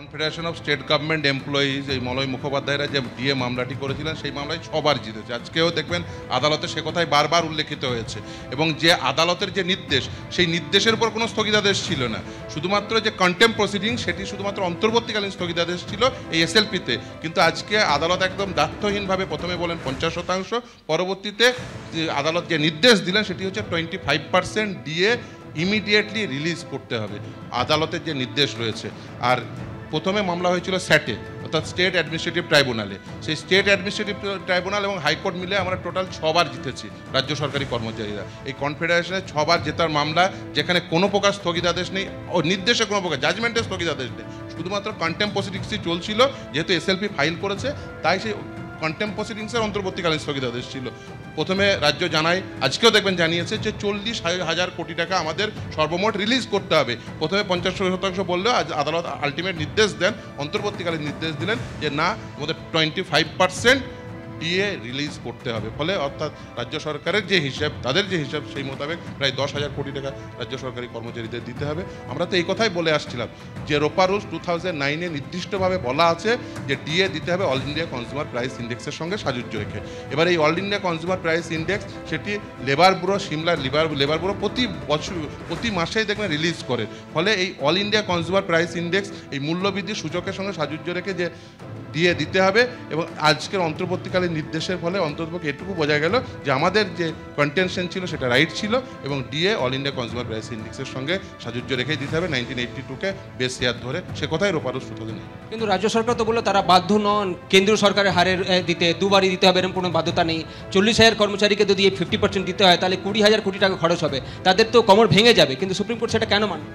Confederation of state government employees এই মলয় মুখোপাধ্যায়রা যে DA মামলাটি করেছিলেন সেই মামলায় ছবার জিতেছে। আজকেও দেখবেন আদালতে সে কথাই বারবার উল্লেখিত হয়েছে এবং যে আদালতের যে নির্দেশ সেই নির্দেশের উপর কোনো স্থগিতাদেশ ছিল না, শুধুমাত্র যে কন্টেম্প প্রসিডিং সেটি শুধুমাত্র অন্তর্বর্তীকালীন স্থগিতাদেশ ছিল এই এসএলপিতে। কিন্তু আজকে আদালত একদম দায়িত্বহীনভাবে প্রথমে বলেন 50%, পরবর্তীতে আদালত যে নির্দেশ দিলেন সেটি হচ্ছে 25% ডিএ ইমিডিয়েটলি রিলিজ করতে হবে, আদালতের যে নির্দেশ রয়েছে। আর প্রথমে মামলা হয়েছিল স্যাটে অর্থাৎ স্টেট অ্যাডমিনিস্ট্রেটিভ ট্রাইব্যুনালে, সেই স্টেট অ্যাডমিনিস্ট্রেটিভ ট্রাইব্যুনাল এবং হাইকোর্ট মিলে আমরা টোটাল 6বার জিতেছি রাজ্য সরকারি কর্মচারীরা। এই কনফেডারেশনের 6বার জেতার মামলা যেখানে কোনো প্রকার স্থগিতাদেশ নেই ও নির্দেশে কোনো প্রকার জাজমেন্টের স্থগিতাদেশ নেই, শুধুমাত্র কন্টেম্প প্রসিডিংসই চলছিল। যেহেতু এসএলপি ফাইল করেছে তাই সেই কন্টেম্প প্রসিডিংসের অন্তর্বর্তীকালীন স্থগিতাদেশ ছিল। প্রথমে রাজ্য জানায়, আজকেও দেখবেন জানিয়েছে যে 40,000 কোটি টাকা আমাদের সর্বমোট রিলিজ করতে হবে। প্রথমে 50% বললেও আজ আদালত আলটিমেট নির্দেশ দেন, অন্তর্বর্তীকালীন নির্দেশ দিলেন যে না, আমাদের 25% ডিএ রিলিজ করতে হবে। ফলে অর্থাৎ রাজ্য সরকারের যে হিসাব, তাদের যে হিসাব সেই মোতাবেক প্রায় 10,000 কোটি টাকা রাজ্য সরকারি কর্মচারীদের দিতে হবে। আমরা তো এই কথাই বলে আসছিলাম যে রোপা রুলস 2009-এ নির্দিষ্টভাবে বলা আছে যে ডিএ দিতে হবে অল ইন্ডিয়া কনজিউমার প্রাইস ইন্ডেক্সের সঙ্গে সাযুজ্য রেখে। এবার এই all India consumer price index সেটি লেবার ব্যুরো, সিমলার লেবার ব্যুরো প্রতি মাসেই দেখবেন রিলিজ করে। ফলে এই all India consumer price index এই মূল্যবৃদ্ধির সূচকের সঙ্গে সাযুজ্য রেখে যে ডিএ দিতে হবে এবং আজকের অন্তর্বর্তীকালীন নির্দেশের ফলে অন্ততপক্ষে এটুকু বোঝা গেল যে আমাদের যে কন্টেনশন ছিল সেটা রাইট ছিল এবং DA all India consumer price ইন্ডেক্সের সঙ্গে সাযুজ্য রেখেই দিতে হবে 1982-কে বেস ইয়ার ধরে, সে কথাই রোপা রুলস 2009। কিন্তু রাজ্য সরকার তো বললো তারা বাধ্য নন কেন্দ্রীয় সরকারের হারের দিতে, দুবারই দিতে হবে এরকম কোনো বাধ্যতা নেই। 40,000 কর্মচারীকে যদি 50% দিতে হয় তাহলে 20,000 কোটি টাকা খরচ হবে, তাদের তো কোমর ভেঙে যাবে। কিন্তু সুপ্রিম কোর্ট সেটা কেন মানে?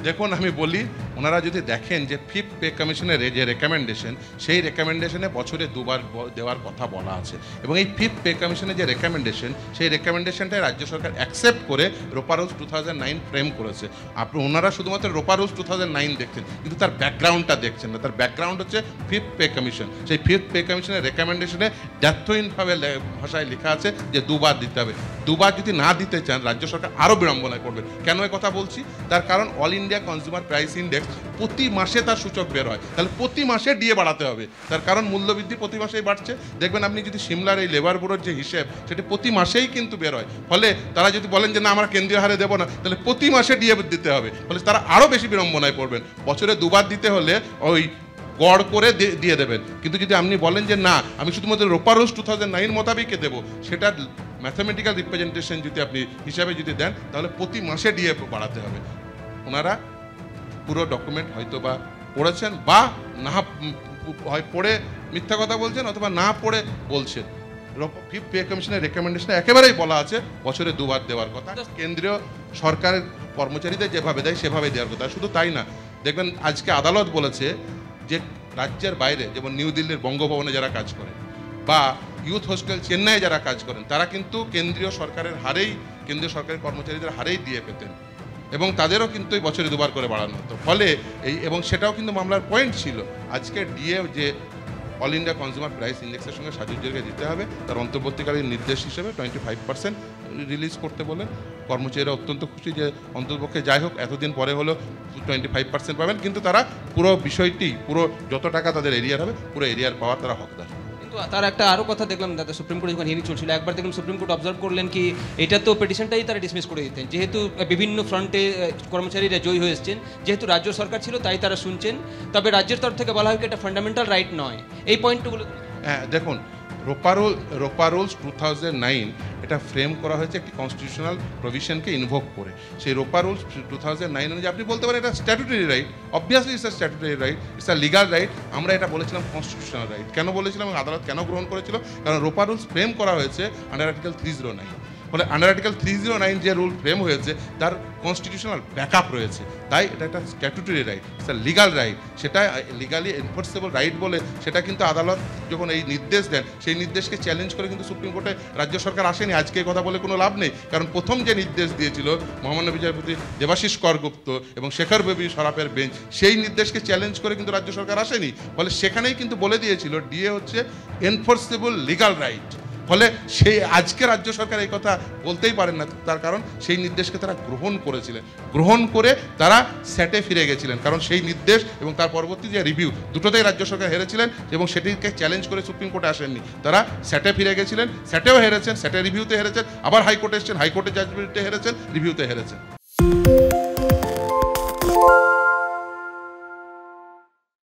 দেখুন, আমি বলি, ওনারা যদি দেখেন যে 5th পে কমিশনের যে রেকমেন্ডেশন, সেই রেকমেন্ডেশনে বছরে 2বার দেওয়ার কথা বলা আছে এবং এই 5th পে কমিশনের যে রেকমেন্ডেশন, সেই রেকমেন্ডেশনটাই রাজ্য সরকার অ্যাকসেপ্ট করে রোপা রুলস 2009 ফ্রেম করেছে। ওনারা শুধুমাত্র রোপা রুলস 2009 দেখছেন কিন্তু তার ব্যাকগ্রাউন্ডটা দেখছেন না। তার ব্যাকগ্রাউন্ড হচ্ছে 5th পে কমিশন। সেই 5th পে কমিশনের রেকমেন্ডেশনে দ্ব্যর্থহীনভাবে ভাষায় লেখা আছে যে 2বার দিতে হবে। 2বার যদি না দিতে চান রাজ্য সরকার আরও বিড়ম্বনায় করবে। কেন এ কথা বলছি? তার কারণ all India consumer price index প্রতি মাসে তার সূচক বের হয়, তাহলে প্রতি মাসে ডিএ বাড়াতে হবে। তার কারণ মূল্যবৃদ্ধি প্রতি মাসেই বাড়ছে। দেখবেন আপনি যদি সিমলার এই লেবার ব্যুরোর যে হিসেব সেটা প্রতি মাসেই কিন্তু বের হয়। ফলে তারা যদি বলেন যে না আমরা কেন্দ্রীয় হারে দেবো না, তাহলে প্রতি মাসে ডিএ দিতে হবে। ফলে তারা আরও বেশি বিড়ম্বনায় পড়বেন। বছরে 2বার দিতে হলে ওই গড় করে দিয়ে দেবেন। কিন্তু যদি আপনি বলেন যে না আমি শুধুমাত্র রোপা রুলস 2009 মোতাবেকই দেবো, সেটার ম্যাথামেটিক্যাল রিপ্রেজেন্টেশন যদি আপনি হিসাবে যদি দেন তাহলে প্রতি মাসে ডিএ বাড়াতে হবে। ওনারা পুরো ডকুমেন্ট হয়তো বা পড়েছেন বা না হয় পড়ে মিথ্যা কথা বলছেন অথবা না পড়ে বলছেন। 5th পে কমিশনের রেকমেন্ডেশনে একেবারেই বলা আছে বছরে 2বার দেওয়ার কথা। কেন্দ্রীয় সরকারের কর্মচারীদের যেভাবে দেয় সেভাবে দেওয়ার কথা। শুধু তাই না, দেখবেন আজকে আদালত বলেছে যে রাজ্যের বাইরে যেমন নিউ দিল্লির বঙ্গভবনে যারা কাজ করেন বা ইউথ হোস্টেল চেন্নাইয়ে যারা কাজ করেন তারা কিন্তু কেন্দ্রীয় সরকারের হারেই, কেন্দ্রীয় সরকারি কর্মচারীদের হারেই দিয়ে পেতেন এবং তাদেরও কিন্তু এই বছরে 2বার করে বাড়ানো হতো। ফলে এবং সেটাও কিন্তু মামলার পয়েন্ট ছিল। আজকে ডিএ যে অল ইন্ডিয়া কনজিউমার প্রাইস ইন্ডেক্সের সঙ্গে সাযুজ্য রেখে দিতে হবে, তার অন্তর্বর্তীকালীন নির্দেশ হিসেবে 25% রিলিজ করতে বলেন। কর্মচারীরা অত্যন্ত খুশি যে অন্ততপক্ষে যাই হোক এতদিন পরে হলো 25% পাবেন, কিন্তু তারা পুরো বিষয়টি, পুরো যত টাকা তাদের এরিয়ার হবে পুরো এরিয়ার পাওয়ার তারা হকদার। কিন্তু তার একটা আরও কথা দেখলাম দাদা, সুপ্রিম কোর্টে যখন হিয়ারিং চলছিল একবার দেখলাম সুপ্রিম কোর্ট অবজার্ভ করলেন কি এটা তো পিটিশনটাই তারা ডিসমিস করে দিতেন, যেহেতু বিভিন্ন ফ্রন্টে কর্মচারীরা জয়ী হয়ে এসছেন, যেহেতু রাজ্য সরকার ছিল তাই তারা শুনছেন। তবে রাজ্যের তরফ থেকে বলা হয় এটা ফান্ডামেন্টাল রাইট নয়। এই পয়েন্টগুলো হ্যাঁ দেখুন, রোপা রুলস 2009 এটা ফ্রেম করা হয়েছে একটি কনস্টিটিউশনাল প্রভিশনকে ইনভোক করে। সেই রোপা রুলস 2009 অনুযায়ী আপনি বলতে পারেন এটা statutory right, obviously it's a statutory right, it's a legal right. আমরা এটা বলেছিলাম কনস্টিটিউশনাল রাইট। কেন বলেছিলাম, আদালত কেন গ্রহণ করেছিল? কারণ রোপা রুলস ফ্রেম করা হয়েছে আন্ডার আর্টিকেল 309। ফলে আন্ডার আর্টিকেল 309 যে রুল ফ্রেম হয়েছে তার কনস্টিটিউশনাল ব্যাকআপ রয়েছে, তাই এটা একটা statutory right, it's a legal right. সেটা লিগালি এনফোর্সেবল রাইট বলে সেটা কিন্তু আদালত যখন এই নির্দেশ দেন সেই নির্দেশকে চ্যালেঞ্জ করে কিন্তু সুপ্রিম কোর্টে রাজ্য সরকার আসেনি। আজকে এই কথা বলে কোনো লাভ নেই, কারণ প্রথম যে নির্দেশ দিয়েছিল মহামান্য বিচারপতি দেবাশিস করগুপ্ত এবং শেখর বেবি সরাফের বেঞ্চ, সেই নির্দেশকে চ্যালেঞ্জ করে কিন্তু রাজ্য সরকার আসেনি। ফলে সেখানেই কিন্তু বলে দিয়েছিল ডিএ হচ্ছে এনফোর্সেবল লিগাল রাইট। ফলে সেই আজকে রাজ্য সরকার এই কথা বলতেই পারেন না, তার কারণ সেই নির্দেশকে তারা গ্রহণ করেছিলেন, গ্রহণ করে তারা স্যাটে ফিরে গেছিলেন, কারণ সেই নির্দেশ এবং তার পরবর্তী যে রিভিউ দুটোতেই রাজ্য সরকার হেরেছিলেন এবং সেটিকে চ্যালেঞ্জ করে সুপ্রিম কোর্টে আসেননি, তারা স্যাটে ফিরে গেছিলেন, স্যাটেও হেরেছেন, স্যাটে রিভিউতে হেরেছেন, আবার হাইকোর্টে এসেছেন, হাইকোর্টে জাজমেন্টে হেরেছেন, রিভিউতে হেরেছেন।